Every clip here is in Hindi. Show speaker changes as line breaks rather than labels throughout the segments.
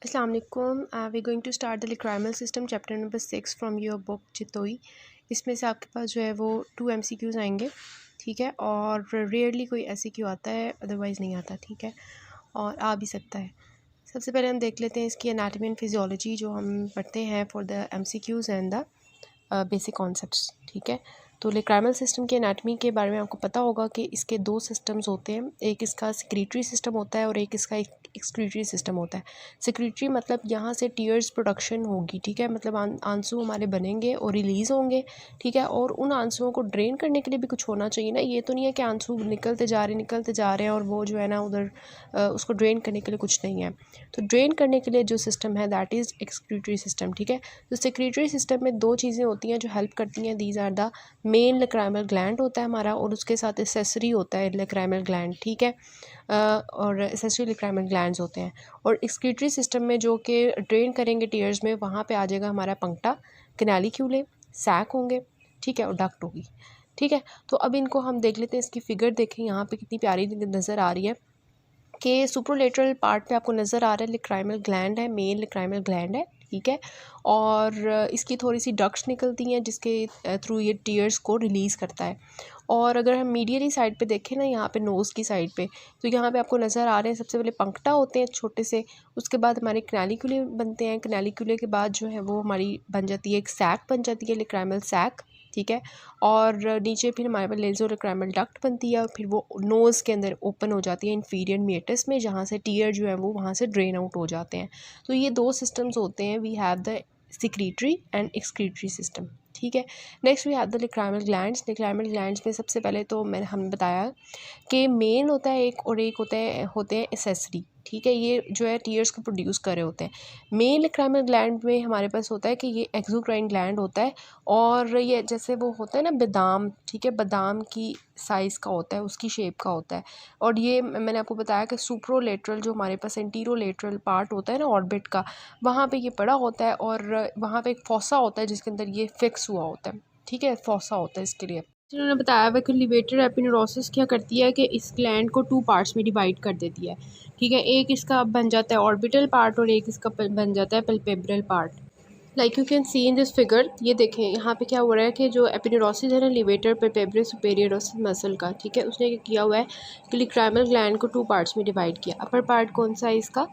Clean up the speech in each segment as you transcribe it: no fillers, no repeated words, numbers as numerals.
अस्सलाम वालेकुम। We going to start the lacrimal system chapter number 6 from your book चितोई। इसमें से आपके पास जो है वो 2 MCQs आएंगे, ठीक है। और रेयरली कोई SCQ आता है, अदरवाइज़ नहीं आता, ठीक है। और आ भी सकता है। सबसे पहले हम देख लेते हैं इसकी एनाटमी एंड फिजियोलॉजी जो हम पढ़ते हैं for the MCQs and the basic concepts, ठीक है। तो लाक्राइमल सिस्टम के एनाटमी के बारे में आपको पता होगा कि इसके 2 सिस्टम्स होते हैं। एक इसका सिक्रीटरी सिस्टम होता है और एक इसका एक्सक्रीटरी सिस्टम होता है। सिक्रीटरी मतलब यहाँ से टीयर्स प्रोडक्शन होगी, ठीक है। मतलब आंसू हमारे बनेंगे और रिलीज़ होंगे, ठीक है। और उन आंसुओं को ड्रेन करने के लिए भी कुछ होना चाहिए ना। ये तो नहीं है कि आंसू निकलते जा रहे हैं और वो जो है ना उधर उसको ड्रेन करने के लिए कुछ नहीं है। तो ड्रेन करने के लिए जो सिस्टम है दैट इज़ एक्सक्रीटरी सिस्टम, ठीक है। तो सेक्रेटरी सिस्टम में 2 चीज़ें होती हैं जो हेल्प करती हैं। These are the main lacrimal gland होता है हमारा, और उसके साथ एसेसरी होता है लाक्राइमल ग्लैंड, ठीक है। और एसेसरी लाक्राइमल ग्लैंड्स होते हैं। और एक्सक्रीटरी सिस्टम में जो कि ड्रेन करेंगे टीयर्स में, वहाँ पे आ जाएगा हमारा पंक्टा, कैनालिक्यूले, सैक होंगे, ठीक है, और डक्ट होगी, ठीक है। तो अब इनको हम देख लेते हैं। इसकी फिगर देखें यहाँ पे कितनी प्यारी नज़र आ रही है कि सुप्रोलेटरल पार्ट पे आपको नज़र आ रहा है लाक्राइमल ग्लैंड है, मेन लाक्राइमल ग्लैंड है, ठीक है। और इसकी थोड़ी सी डक्ट्स निकलती हैं जिसके थ्रू ये टीयर्स को रिलीज़ करता है। और अगर हम मीडियली साइड पे देखें ना, यहाँ पे नोज़ की साइड पे, तो यहाँ पे आपको नज़र आ रहे हैं सबसे पहले पंक्टा होते हैं छोटे से, उसके बाद हमारे कैनालिक्यूले बनते हैं। कैनालिक्यूले के बाद जो है वो हमारी बन जाती है एक सैक बन जाती है, लाक्राइमल सैक, ठीक है। और नीचे फिर हमारे पास लेज़ोलाक्राइमल डक्ट बनती है और फिर वो नोज़ के अंदर ओपन हो जाती है इंफीरियर मेटस में, जहाँ से टीयर जो है वो वहाँ से ड्रेन आउट हो जाते हैं। तो ये 2 सिस्टम्स होते हैं। We have the secretory and excretory system, ठीक है। Next we have the lacrimal glands. Lacrimal glands में सबसे पहले तो हमने बताया कि मेन होता है एक, और एक होते हैं एसेसरी, ठीक है। ये जो है टीयर्स को प्रोड्यूस कर रहे होते हैं। मेन लाक्राइमल ग्लैंड में हमारे पास होता है कि ये एक्सोक्राइन ग्लैंड होता है, और ये जैसे वो होता है ना बादाम, ठीक है, बादाम की साइज़ का होता है, उसकी शेप का होता है। और ये मैंने आपको बताया कि सुप्रोलेटरल जो हमारे पास एंटीरोलेटरल पार्ट होता है ना ऑर्बिट का, वहाँ पे ये पड़ा होता है, और वहाँ पे एक फोसा होता है जिसके अंदर ये फिक्स हुआ होता है, ठीक है। फोसा होता है इसके लिए। जिन्होंने बताया हुआ कि लिवेटर एपिनेरोसिस क्या करती है कि इस ग्लैंड को 2 पार्ट्स में डिवाइड कर देती है, ठीक है। एक इसका बन जाता है ऑर्बिटल पार्ट और एक इसका बन जाता है palpebral part. Like you can see in this figure, ये देखें यहाँ पे क्या हो रहा है कि जो एपिनेरोसिस है ना लिवेटर पल्पेब्रल सुपेरियरोसिस मसल का, ठीक है, उसने क्या किया हुआ है कि लाक्राइमल ग्लैंड को 2 पार्ट्स में डिवाइड किया। अपर पार्ट कौन सा है इसका?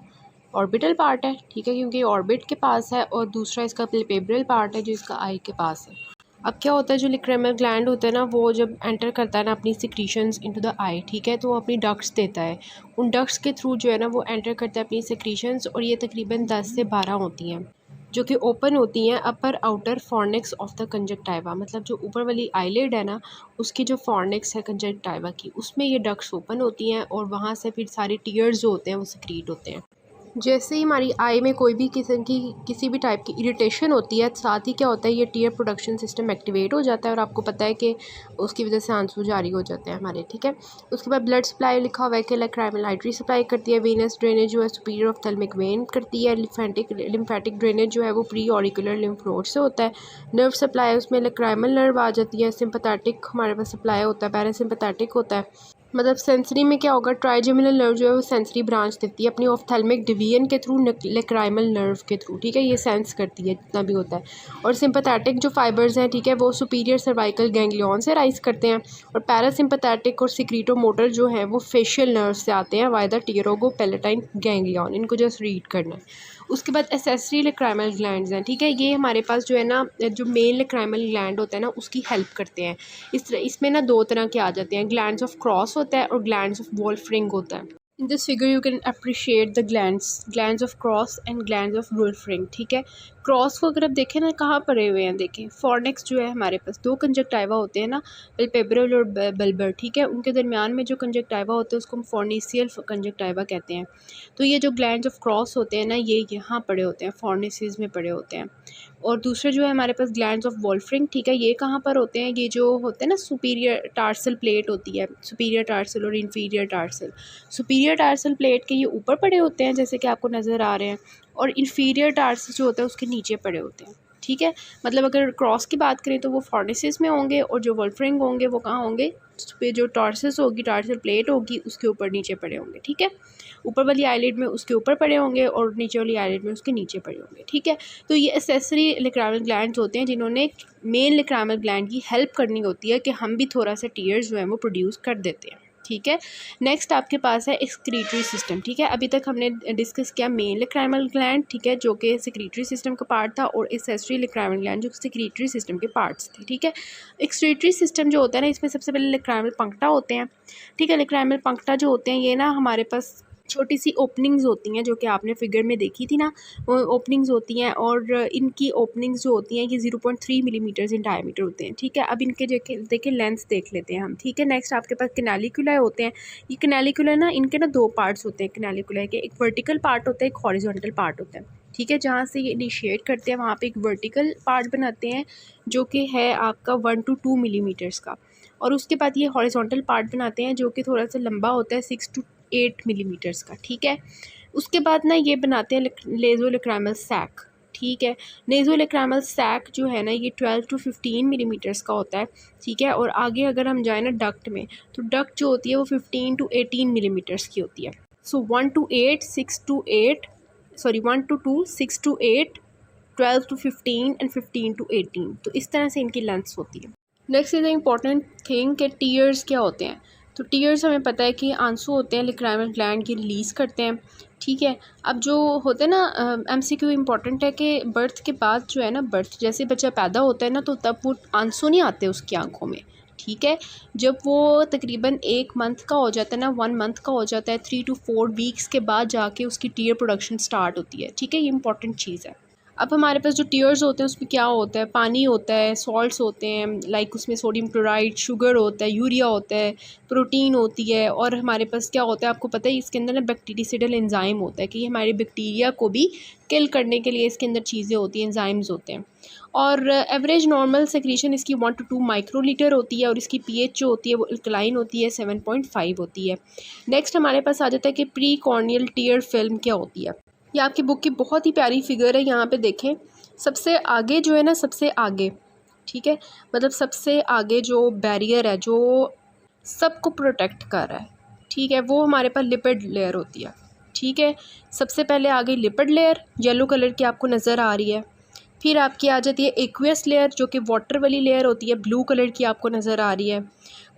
ऑर्बिटल पार्ट है, ठीक है, क्योंकि ऑर्बिट के पास है, और दूसरा इसका पल्पेब्रल पार्ट है जो इसका आई के पास है। अब क्या होता है, जो लाक्राइमल ग्लैंड होता है ना, वो जब एंटर करता है ना अपनी सिक्रीशंस इनटू द आई, ठीक है, तो वो अपनी डक्ट्स देता है। उन डक्ट्स के थ्रू जो है ना वो एंटर करता है अपनी सिक्रीशंस, और ये तकरीबन 10 से 12 होती हैं जो कि ओपन होती हैं upper outer fornix of the conjunctiva. मतलब जो ऊपर वाली आईलिड है ना, उसकी जो फॉर्निक्स है कंजक्टाइवा की, उसमें ये डक्ट्स ओपन होती हैं, और वहाँ से फिर सारे टीयर्स जो होते हैं वो सिक्रीट होते हैं। जैसे ही हमारी आई में कोई भी किस्म की किसी भी टाइप की इरिटेशन होती है, साथ ही क्या होता है, ये टीयर प्रोडक्शन सिस्टम एक्टिवेट हो जाता है, और आपको पता है कि उसकी वजह से आंसू जारी हो जाते हैं हमारे, ठीक है। उसके बाद ब्लड सप्लाई लिखा हुआ है कि लाक्राइमल आर्टरी सप्लाई करती है, वेनस ड्रेनेज जो है सुपीरियर ऑफ्थेल्मिक वेन करती है, लिम्फेटिक ड्रेनेज जो है वो प्री ऑरिकुलर लिम्फ नोड से होता है। नर्व सप्लाई उसमें लाक्राइमल नर्व आ जाती है। सिंपैथेटिक हमारे पास सप्लाई होता है, पैरासिम्पैथेटिक होता है। मतलब सेंसरी में क्या होगा, ट्राइजेमिनल नर्व जो है वो सेंसरी ब्रांच देती है अपनी ऑफ्थेल्मिक डिवीजन के थ्रू, लाक्राइमल नर्व के थ्रू, ठीक है, ये सेंस करती है जितना भी होता है। और सिंपैथेटिक जो फाइबर्स हैं, ठीक है, वो सुपीरियर सर्वाइकल गैंग्लियन से राइज करते हैं। और पैरासिम्पैथेटिक और सिक्रीटो मोटर जो हैं वो फेशियल नर्व से आते हैं वाया द टीयरोगो पैलेटाइन गैंग्लियन। इनको जस्ट रीड करना है। उसके बाद एसेसरी लाक्राइमल ग्लैंड्स हैं, ठीक है, ये हमारे पास जो है ना, जो मेन लाक्राइमल ग्लैंड होता है ना उसकी हेल्प करते हैं। इसमें ना 2 तरह के आ जाते हैं, ग्लैंड्स ऑफ क्रॉस होता है और ग्लैंड्स ऑफ वोल्फ्रिंग होता है। In this figure you can appreciate the glands of Krause and glands of Wolfring, ठीक है। क्रॉस को अगर आप देखें ना, कहाँ पड़े हुए हैं, देखें फॉर्निक्स जो है हमारे पास 2 कंजक्टाइवा होते हैं ना, पल्पेब्रल और बल्बर, ठीक है, उनके दरमियान में जो कंजक्टाइवा होते हैं उसको हम फॉर्निसियल कंजक्टाइवा कहते हैं। तो ये जो ग्लैंड्स ऑफ क्रॉस होते हैं ना, ये यहाँ पड़े होते हैं, फॉर्निसिस में पड़े होते हैं। और दूसरे जो है हमारे पास ग्लैंड्स ऑफ वोल्फ्रिंग, ठीक है, ये कहाँ पर होते हैं, ये जो होते हैं ना सुपीरियर टार्सल प्लेट होती है, सुपीरियर टार्सल और inferior tarsal. Superior tarsal plate के ये ऊपर पड़े होते हैं जैसे कि आपको नज़र आ रहे हैं, और इन्फीरियर टार्सल जो होता है उसके नीचे पड़े होते हैं, ठीक है। मतलब अगर क्रॉस की बात करें तो वो फॉर्निसिस में होंगे, और जो वोल्फ्रिंग होंगे वो कहाँ होंगे, उस पर जो टार्सस होगी, टार्सल प्लेट होगी, उसके ऊपर नीचे पड़े होंगे, ठीक है। ऊपर वाली आईलिड में उसके ऊपर पड़े होंगे और नीचे वाली आईलिड में उसके नीचे पड़े होंगे, ठीक है। तो ये एक्सेसरी लैक्राइमल ग्लैंड्स होते हैं जिन्होंने मेन लैक्राइमल ग्लैंड की हेल्प करनी होती है कि हम भी थोड़ा सा टीयर्स जो है वो प्रोड्यूस कर देते हैं, ठीक है। नेक्स्ट आपके पास है एक्सक्रीटरी सिस्टम, ठीक है। अभी तक हमने डिस्कस किया मेन लैक्राइमल ग्लैंड, ठीक है, जो कि सेक्रेटरी सिस्टम का पार्ट था, और एक्सेसरी लैक्राइमल ग्लैंड जो सेक्रेटरी सिस्टम के पार्ट्स थे, ठीक है। एक्सक्रीटरी सिस्टम जो होता है ना, इसमें सबसे पहले लैक्राइमल पंक्टा होते हैं, ठीक है। लैक्राइमल पंक्टा जो होते हैं ये ना हमारे पास छोटी सी ओपनिंग्स होती हैं जो कि आपने फिगर में देखी थी ना, वो ओपनिंग्स होती हैं, और इनकी ओपनिंग्स जो होती हैं ये 0.3 मिलीमीटर्स इन डायमीटर होते हैं, ठीक है। अब इनके देखें लेंथ देख लेते हैं हम, ठीक है। नेक्स्ट आपके पास कैनालिकुला होते हैं। ये कैनालिकुला ना, इनके ना दो पार्ट्स होते हैं कैनालिकुला के, एक वर्टिकल पार्ट होता है, एक हॉरिजॉन्टल पार्ट होता है, ठीक है। जहाँ से ये इनिशिएट करते हैं वहाँ पे एक वर्टिकल पार्ट बनाते हैं जो कि है आपका 1 to 2 मिलीमीटर्स का, और उसके बाद ये हॉरिजॉन्टल पार्ट बनाते हैं जो कि थोड़ा सा लंबा होता है 6 to 8 मिलीमीटर्स का, ठीक है। उसके बाद ना ये बनाते हैं नेज़ोलैक्राइमल सैक, ठीक है। नेज़ोलैक्राइमल सैक जो है ना ये 12 to 15 मिलीमीटर्स का होता है, ठीक है। और आगे अगर हम जाए ना डक्ट में, तो डक्ट जो होती है वो 15 to 18 मिलीमीटर्स की होती है। सो 1 to 8, 6 to 8, sorry 1 to 2, 6 to 8, 12 to 15 and 15 to 18। तो इस तरह से इनकी लेंथ्स होती है। Next is the important thing कि टीयर्स क्या होते हैं। तो टीयर्स हमें पता है कि आंसू होते हैं, लैक्राइमल ग्लैंड की रिलीज़ करते हैं, ठीक है। अब जो होते हैं ना MCQ इम्पॉर्टेंट है कि बर्थ के बाद जो है ना, बर्थ जैसे बच्चा पैदा होता है ना, तो तब वो आंसू नहीं आते उसकी आंखों में, ठीक है। जब वो तकरीबन 1 मंथ का हो जाता है ना, 1 मंथ का हो जाता है, 3 to 4 वीक्स के बाद जाके उसकी टीयर प्रोडक्शन स्टार्ट होती है, ठीक है। ये इंपॉर्टेंट चीज़ है। अब हमारे पास जो टीयर्स होते हैं उसमें क्या होता है, पानी होता है, सॉल्ट्स होते हैं, लाइक उसमें सोडियम क्लोराइड, शुगर होता है, यूरिया होता है, प्रोटीन होती है, और हमारे पास क्या होता है आपको पता है इसके अंदर ना बैक्टीरियासिडल एंजाइम होता है कि ये हमारे बैक्टीरिया को भी किल करने के लिए इसके अंदर चीज़ें होती हैं, एंजाइम्स होते हैं। और एवरेज नॉर्मल सेक्रीशन इसकी 1 to 2 माइक्रोलीटर होती है, और इसकी pH जो होती है वो अल्कलाइन होती है, 7.5 होती है। नेक्स्ट हमारे पास आ जाता है कि प्री कॉर्नियल टीयर फिल्म क्या होती है। ये आपकी बुक की बहुत ही प्यारी फिगर है, यहाँ पे देखें सबसे आगे जो है ना, सबसे आगे, ठीक है, मतलब सबसे आगे जो बैरियर है जो सबको प्रोटेक्ट कर रहा है, ठीक है, वो हमारे पास लिपिड लेयर होती है, ठीक है। सबसे पहले आ गई लिपिड लेयर, येलो कलर की आपको नज़र आ रही है। फिर आपकी आ जाती है एक्वियस लेयर जो कि वाटर वाली लेयर होती है, ब्लू कलर की आपको नज़र आ रही है।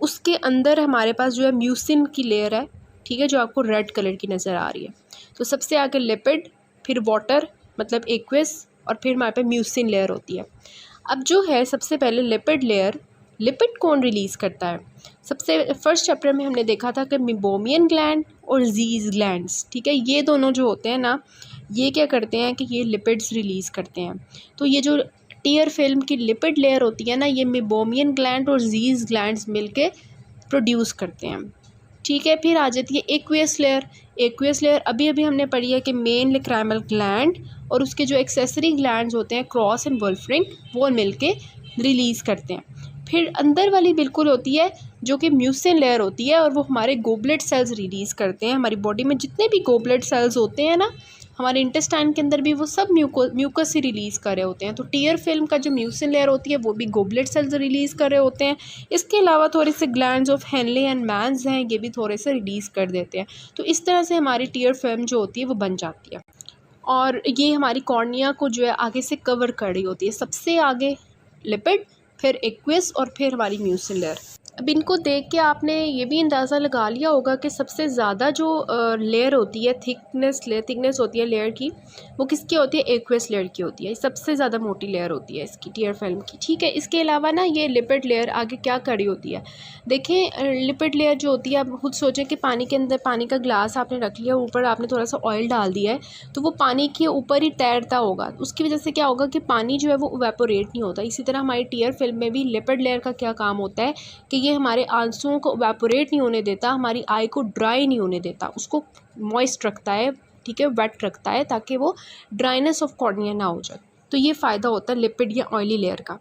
उसके अंदर हमारे पास जो है म्यूसिन की लेयर है, ठीक है, जो आपको रेड कलर की नज़र आ रही है। तो सबसे आगे लिपिड, फिर वाटर मतलब एक्वियस, और फिर हमारे पास म्यूसिन लेयर होती है। अब जो है सबसे पहले लिपिड लेयर, लिपिड कौन रिलीज़ करता है? सबसे फर्स्ट चैप्टर में हमने देखा था कि मिबोमियन ग्लैंड और ज़ीज़ ग्लैंड्स, ठीक है, ये दोनों जो होते हैं ना, ये क्या करते हैं कि ये लिपिड्स रिलीज़ करते हैं। तो ये जो टीयर फिल्म की लिपिड लेयर होती है ना, ये मिबोमियन ग्लैंड और ज़ीज़ ग्लैंड्स मिलके प्रोड्यूस करते हैं, ठीक है। फिर आ जाती है एक्वियस लेयर। एक्वियस लेयर अभी अभी हमने पढ़ी है कि मेन लैक्राइमल ग्लैंड और उसके जो एक्सेसरी ग्लैंड्स होते हैं क्रॉस एंड वुल्फरिंग, वो मिलके रिलीज़ करते हैं। फिर अंदर वाली बिल्कुल होती है जो कि म्यूसिन लेयर होती है, और वो हमारे गोबलेट सेल्स रिलीज़ करते हैं। हमारी बॉडी में जितने भी गोबलेट सेल्स होते हैं ना, हमारे इंटेस्टाइन के अंदर भी, वो सब म्यूकस से रिलीज़ कर रहे होते हैं। तो टीयर फिल्म का जो म्यूसिन लेयर होती है वो भी गोबलेट सेल्स रिलीज़ कर रहे होते हैं। इसके अलावा थोड़े से glands of Henle and Manz हैं, ये भी थोड़े से रिलीज़ कर देते हैं। तो इस तरह से हमारी टीयर फिल्म जो होती है वो बन जाती है, और ये हमारी कॉर्निया को जो है आगे से कवर कर रही होती है। सबसे आगे लिपिड, फिर एक्वियस, और फिर हमारी म्यूसिन लेयर। अब इनको देख के आपने ये भी अंदाज़ा लगा लिया होगा कि सबसे ज़्यादा जो लेयर होती है, थिकनेस होती है लेयर की, वो किसकी होती है? एक्वियस लेयर की होती है। सबसे ज़्यादा मोटी लेयर होती है इसकी टीयर फिल्म की, ठीक है। इसके अलावा ना ये लिपिड लेयर आगे क्या कर रही होती है, देखें लिपिड लेयर जो होती है, आप खुद सोचें कि पानी के अंदर पानी का ग्लास आपने रख लिया, ऊपर आपने थोड़ा सा ऑयल डाल दिया है, तो वो पानी के ऊपर ही तैरता होगा। उसकी वजह से क्या होगा कि पानी जो है वो इवेपोरेट नहीं होता। इसी तरह हमारी टीयर फिल्म में भी लिपिड लेयर का क्या काम होता है कि ये हमारे आंसुओं को इवेपोरेट नहीं होने देता, हमारी आई को ड्राई नहीं होने देता, उसको मॉइस्ट रखता है, ठीक है, वेट रखता है, ताकि वो ड्राइनेस ऑफ कॉर्निया ना हो जाए। तो ये फ़ायदा होता है लिपिड या ऑयली लेयर का।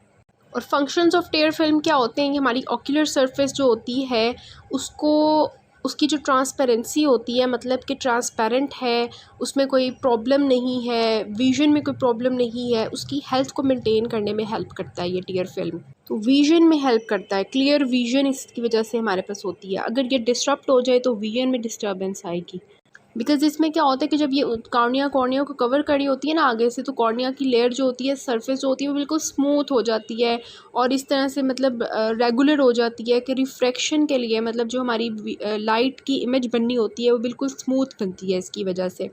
और फंक्शंस ऑफ टीयर फिल्म क्या होते हैं? ये हमारी ऑक्यूलर सरफेस जो होती है उसको, उसकी जो ट्रांसपेरेंसी होती है, मतलब कि ट्रांसपेरेंट है, उसमें कोई प्रॉब्लम नहीं है, विजन में कोई प्रॉब्लम नहीं है, उसकी हेल्थ को मेंटेन करने में हेल्प करता है ये टीयर फिल्म। तो विजन में हेल्प करता है, क्लियर विजन इसकी वजह से हमारे पास होती है। अगर ये डिस्टर्ब हो जाए तो विजन में डिस्टर्बेंस आएगी। बिकॉज़ इसमें क्या होता है कि जब ये कॉर्निया को कवर करी होती है ना आगे से, तो कॉर्निया की लेयर जो होती है, सरफेस जो होती है, वो बिल्कुल स्मूथ हो जाती है और इस तरह से मतलब रेगुलर हो जाती है कि रिफ्रैक्शन के लिए, मतलब जो हमारी लाइट की इमेज बननी होती है वो बिल्कुल स्मूथ बनती है इसकी वजह से।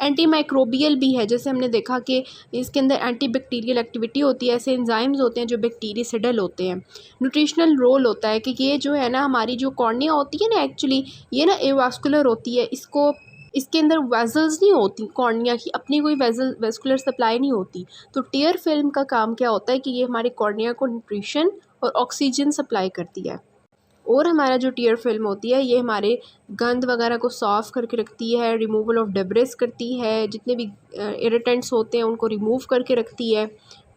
एंटी माइक्रोबियल भी है, जैसे हमने देखा कि इसके अंदर एंटी बैक्टीरियल एक्टिविटी होती है, ऐसे एंजाइम्स होते हैं जो बैक्टीरियासिडल होते हैं। न्यूट्रिशनल रोल होता है कि ये जो है ना, हमारी जो कॉर्निया होती है ना, एक्चुअली ये ना एवास्कुलर होती है, इसको इसके अंदर वेजल्स नहीं होती, कॉर्निया की अपनी कोई वेस्कुलर सप्लाई नहीं होती। तो टीयर फिल्म का काम क्या होता है कि ये हमारे कॉर्निया को न्यूट्रिशन और ऑक्सीजन सप्लाई करती है। और हमारा जो टीयर फिल्म होती है ये हमारे गंद वगैरह को साफ़ करके रखती है, रिमूवल ऑफ डेब्रिस करती है, जितने भी इरिटेंट्स होते हैं उनको रिमूव करके रखती है,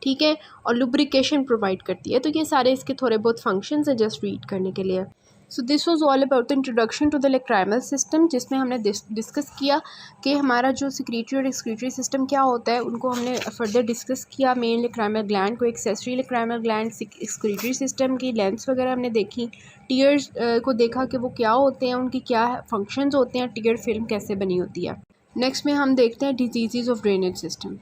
ठीक है, और लुब्रिकेशन प्रोवाइड करती है। तो ये सारे इसके थोड़े बहुत फंक्शंस हैं जस्ट रीड करने के लिए। So this was all about the introduction to the lacrimal system, जिसमें हमने डिस्कस किया कि हमारा जो सिक्रीटरी और एक्सक्रीटरी सिस्टम क्या होता है, उनको हमने फर्दर डिस्कस किया। मेन लेक्राइमल ग्लैंड को, accessory lacrimal gland, excretory system की लेंथ्स वगैरह हमने देखी, टीयर्स को देखा कि वो क्या होते हैं, उनकी क्या फंक्शंस होते हैं, टीयर फिल्म कैसे बनी होती है। नेक्स्ट में हम देखते हैं डिजीज़ ऑफ ड्रेनेज सिस्टम।